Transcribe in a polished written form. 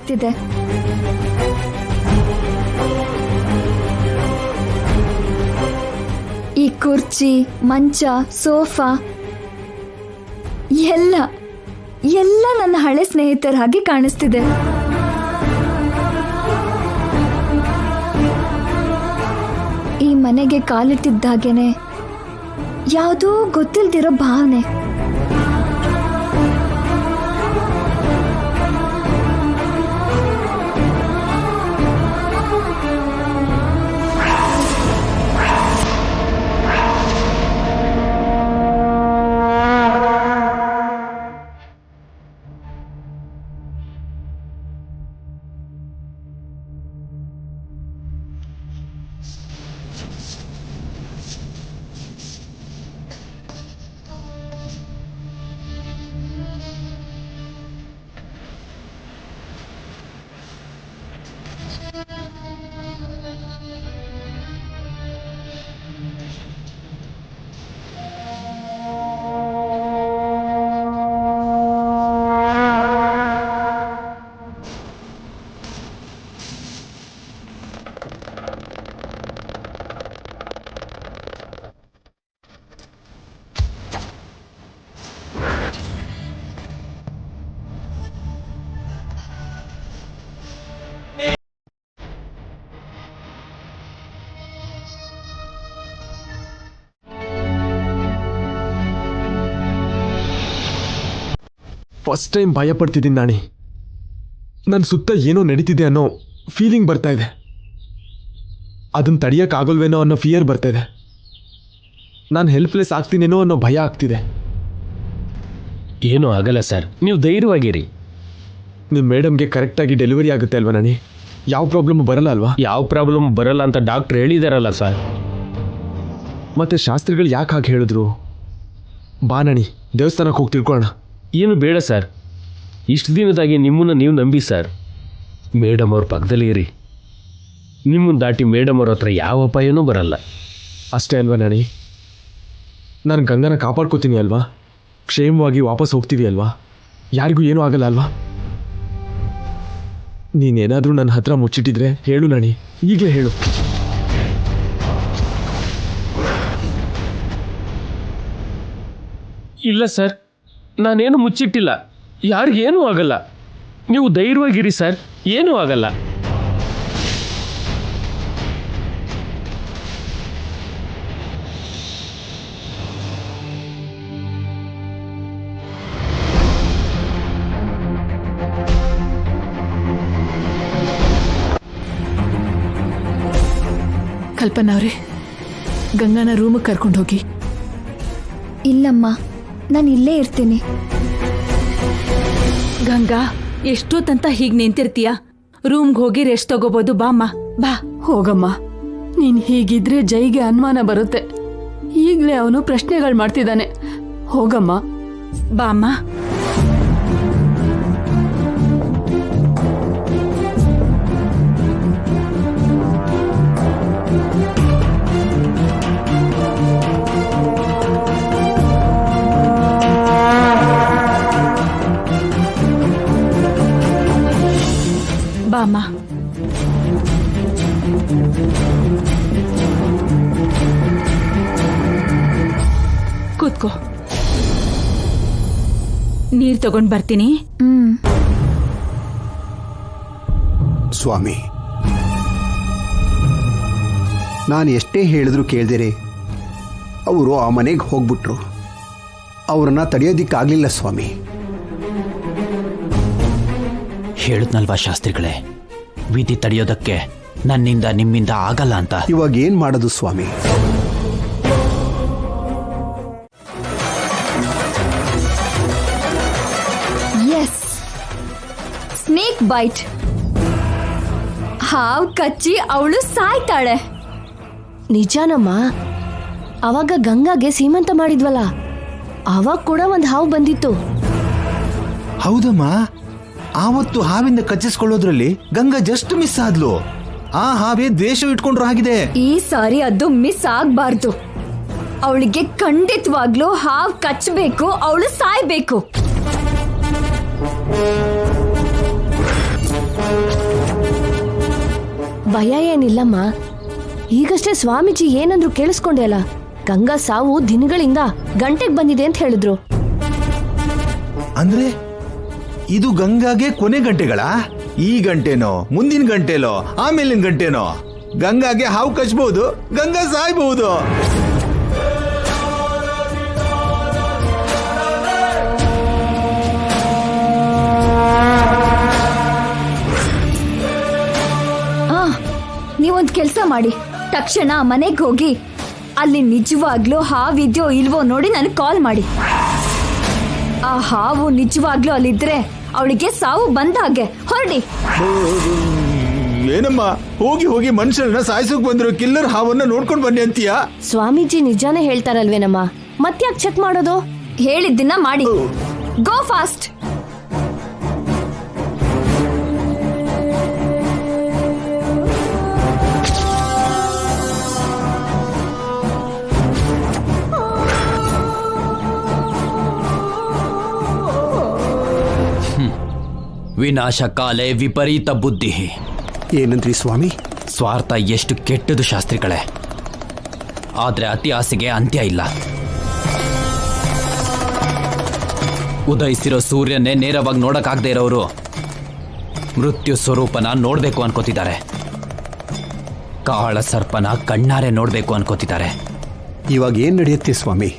ಆಗ್ತಿದೆ. ಈ ಕುರ್ಚಿ, ಮಂಚ, ಸೋಫಾ ಎಲ್ಲ ನನ್ನ ಹಳೆ ಸ್ನೇಹಿತರ ಹಾಗೆ ಕಾಣಿಸ್ತಿದೆ. ಈ ಮನೆಗೆ ಕಾಲಿಟ್ಟಿದ್ದಾಗೇನೆ ಯಾವುದೋ ಗೊತ್ತಿಲ್ದಿರೋ ಭಾವನೆ. ಫಸ್ಟ್ ಟೈಮ್ ಭಯ ಪಡ್ತಿದ್ದೀನಿ ನಾಣಿ. ನನ್ನ ಸುತ್ತ ಏನೋ ನಡೀತಿದೆ ಅನ್ನೋ ಫೀಲಿಂಗ್ ಬರ್ತಾ ಇದೆ. ಅದನ್ನು ತಡೆಯೋಕ್ಕಾಗಲ್ವೇನೋ ಅನ್ನೋ ಫಿಯರ್ ಬರ್ತಾ ಇದೆ. ನಾನು ಹೆಲ್ಪ್ಲೆಸ್ ಆಗ್ತೀನೇನೋ ಅನ್ನೋ ಭಯ ಆಗ್ತಿದೆ. ಏನೂ ಆಗಲ್ಲ ಸರ್, ನೀವು ಧೈರ್ಯವಾಗಿರಿ. ನಿಮ್ಮ ಮೇಡಮ್ಗೆ ಕರೆಕ್ಟಾಗಿ ಡೆಲಿವರಿ ಆಗುತ್ತೆ ಅಲ್ವಾ ನಾಣಿ? ಯಾವ ಪ್ರಾಬ್ಲಮ್ ಬರಲ್ಲ ಅಲ್ವಾ? ಯಾವ ಪ್ರಾಬ್ಲಮ್ ಬರಲ್ಲ ಅಂತ ಡಾಕ್ಟ್ರ್ ಹೇಳಿದಾರಲ್ಲ ಸರ್. ಮತ್ತು ಶಾಸ್ತ್ರಿಗಳು ಯಾಕೆ ಹಾಗೆ ಹೇಳಿದ್ರು? ಬಾ ನಾಣಿ, ದೇವಸ್ಥಾನಕ್ಕೆ ಹೋಗಿ ತಿಳ್ಕೊಳ್ಳೋಣ. ಏನು ಬೇಡ ಸರ್, ಇಷ್ಟು ದಿನದಾಗಿ ನಿಮ್ಮನ್ನು ನೀವು ನಂಬಿ ಸರ್. ಮೇಡಮ್ ಅವ್ರ ಪಕ್ಕದಲ್ಲಿ ಇರಿ. ನಿಮ್ಮನ್ನು ದಾಟಿ ಮೇಡಮ್ ಅವ್ರ ಹತ್ರ ಯಾವ ಅಪಾಯನೂ ಬರಲ್ಲ. ಅಷ್ಟೇ ಅಲ್ವಾ ನಾಣಿ? ನಾನು ಗಂಗನ ಕಾಪಾಡ್ಕೋತೀನಿ ಅಲ್ವಾ? ಕ್ಷೇಮವಾಗಿ ವಾಪಸ್ ಹೋಗ್ತೀವಿ ಅಲ್ವಾ? ಯಾರಿಗೂ ಏನೂ ಆಗಲ್ಲ ಅಲ್ವಾ? ನೀನೇನಾದರೂ ನನ್ನ ಹತ್ರ ಮುಚ್ಚಿಟ್ಟಿದ್ರೆ ಹೇಳು ನಾಣಿ, ಈಗಲೇ ಹೇಳು. ಇಲ್ಲ ಸರ್, ನಾನೇನು ಮುಚ್ಚಿಟ್ಟಿಲ್ಲ. ಯಾರಿಗೇನೂ ಆಗಲ್ಲ. ನೀವು ಧೈರ್ಯವಾಗಿರಿ ಸರ್, ಏನೂ ಆಗಲ್ಲ. ಕಲ್ಪನಾ ಅವರೇ, ಗಂಗಾನ ರೂಮಿಗೆ ಕರ್ಕೊಂಡು ಹೋಗಿ. ಇಲ್ಲಮ್ಮ, ನಾನು ಇಲ್ಲೇ ಇರ್ತೀನಿ. ಗಂಗಾ, ಎಷ್ಟೊತ್ತಂತ ಹೀಗೆ ನಿಂತಿರ್ತೀಯ? ರೂಮ್ಗೆ ಹೋಗಿ ರೆಸ್ಟ್ ತಗೋಬೋದು. ಬಾಮ್ಮ, ಬಾ. ಹೋಗಮ್ಮ. ನೀನ್ ಹೀಗಿದ್ರೆ ಜೈಗೆ ಅನುಮಾನ ಬರುತ್ತೆ. ಈಗಲೇ ಅವನು ಪ್ರಶ್ನೆಗಳು ಮಾಡ್ತಿದ್ದಾನೆ. ಹೋಗಮ್ಮ, ಬಾಮ್ಮ. ಬಾಮ್ಮ. ಕೂತ್ಕೋ, ನೀರ್ ತಗೊಂಡ್ ಬರ್ತೀನಿ. ಸ್ವಾಮಿ, ನಾನು ಎಷ್ಟೇ ಹೇಳಿದ್ರು ಕೇಳ್ದಿರಿ ಅವರು ಆ ಮನೆಗೆ ಹೋಗ್ಬಿಟ್ರು. ಅವ್ರನ್ನ ತಡೆಯೋದಿಕ್ಕಾಗಲಿಲ್ಲ ಸ್ವಾಮಿ. ಹೇಳಿದ್ನಲ್ವಾ ಶಾಸ್ತ್ರಿಗಳೇ, ವಿಧಿ ತಡೆಯೋದಕ್ಕೆ ನನ್ನಿಂದ ನಿಮ್ಮಿಂದ ಆಗಲ್ಲ ಅಂತ. ಇವಾಗ ಏನ್ ಮಾಡೋದು ಸ್ವಾಮಿ? S, snake byte. ಹಾವು ಕಚ್ಚಿ ಅವಳು ಸಾಯ್ತಾಳೆ. ನಿಜಾನಮ್ಮ? ಅವಾಗ ಗಂಗಾಗೆ ಸೀಮಂತ ಮಾಡಿದ್ವಲ್ಲ, ಅವಾಗ ಕೂಡ ಒಂದು ಹಾವು ಬಂದಿತ್ತು. ಹೌದಮ್ಮ, ಆವತ್ತು ಹಾವಿಂದ ಕಚ್ಚಿಸ್ಕೊಳ್ಳೋದ್ರಲ್ಲಿ ಗಂಗಾ ಜಸ್ಟ್ ಮಿಸ್ ಆದ್ಲು. ಆ ಹಾವೇ ದ್ವೇಷ ಇಟ್ಕೊಂಡ್ರು ಆಗಿದೆ. ಈ ಸಾರಿ ಅದು ಮಿಸ್ ಆಗ್ಬಾರ್ದು. ಅವಳಿಗೆ ಖಂಡಿತವಾಗ್ಲೂ ಹಾವು ಕಚ್ಚಬೇಕು, ಅವಳು ಸಾಯ್ಬೇಕು. ಭಯ ಏನಿಲ್ಲಮ್ಮ. ಈಗಷ್ಟೇ ಸ್ವಾಮೀಜಿ ಏನಂದ್ರು ಕೇಳಿಸ್ಕೊಂಡೆ ಅಲ್ಲ. ಗಂಗಾ ಸಾವು ದಿನಗಳಿಂದ ಗಂಟೆಗೆ ಬಂದಿದೆ ಅಂತ ಹೇಳಿದ್ರು. ಅಂದ್ರೆ ಇದು ಗಂಗಾಗೆ ಕೊನೆ ಗಂಟೆಗಳ? ಈ ಗಂಟೆನೋ, ಮುಂದಿನ ಗಂಟೆಲೋ, ಆಮೇಲಿನ ಗಂಟೆನೋ? ಗಂಗಾಗೆ ಹಾವು ಕಚ್ಬಹುದು, ಗಂಗಾ ಸಾಯ್ಬಹುದು. ನೀವೊಂದ್ ಕೆಲ್ಸ ಮಾಡಿ, ತಕ್ಷಣ ಮನೆಗೆ ಹೋಗಿ ಅಲ್ಲಿ ನಿಜವಾಗ್ಲೂ ಹಾವಿದ್ಯೋ ಇಲ್ವೋ ನೋಡಿ ನನಗೆ ಕಾಲ್ ಮಾಡಿ. ಆ ಹಾವು ನಿಜವಾಗ್ಲೂ ಅಲ್ಲಿದ್ರೆ ಅವಳಿಗೆ ಸಾವು ಬಂದ ಹಾಗೆ. ಹೊರಡಿ. ಏನಮ್ಮ, ಹೋಗಿ ಹೋಗಿ ಮನುಷ್ಯರನ್ನ ಸಾಯಿಸೋಕ್ ಬಂದ್ರು ಕಿಲ್ಲರ್ ಹಾವನ್ನ ನೋಡ್ಕೊಂಡ್ ಬನ್ನಿ ಅಂತೀಯಾ? ಸ್ವಾಮೀಜಿ ನಿಜಾನೇ ಹೇಳ್ತಾರಲ್ವೇನಮ್ಮ, ಮತ್ತ್ಯಾಕ್ ಚೆಕ್ ಮಾಡೋದು? ಹೇಳಿದ್ದನ್ನ ಮಾಡಿ. ಗೋ ಫಾಸ್ಟ್. ವಿನಾಶ ಕಾಲೇ ವಿಪರೀತ ಬುದ್ಧಿ. ಏನಂದ್ರಿ ಸ್ವಾಮಿ? ಸ್ವಾರ್ಥ ಎಷ್ಟು ಕೆಟ್ಟದು ಶಾಸ್ತ್ರಿಗಳೇ, ಆದ್ರೆ ಅತಿ ಆಸೆಗೆ ಅಂತ್ಯ ಇಲ್ಲ. ಉದಯಿಸಿರೋ ಸೂರ್ಯನೇ ನೇರವಾಗಿ ನೋಡಕ್ಕಾಗದೆ ಇರೋರು ಮೃತ್ಯು ಸ್ವರೂಪನ ನೋಡ್ಬೇಕು ಅನ್ಕೋತಿದ್ದಾರೆ. ಕಾಳ ಸರ್ಪನ ಕಣ್ಣಾರೆ ನೋಡ್ಬೇಕು ಅನ್ಕೋತಿದ್ದಾರೆ. ಇವಾಗ ಏನ್ ನಡೆಯುತ್ತೆ ಸ್ವಾಮಿ?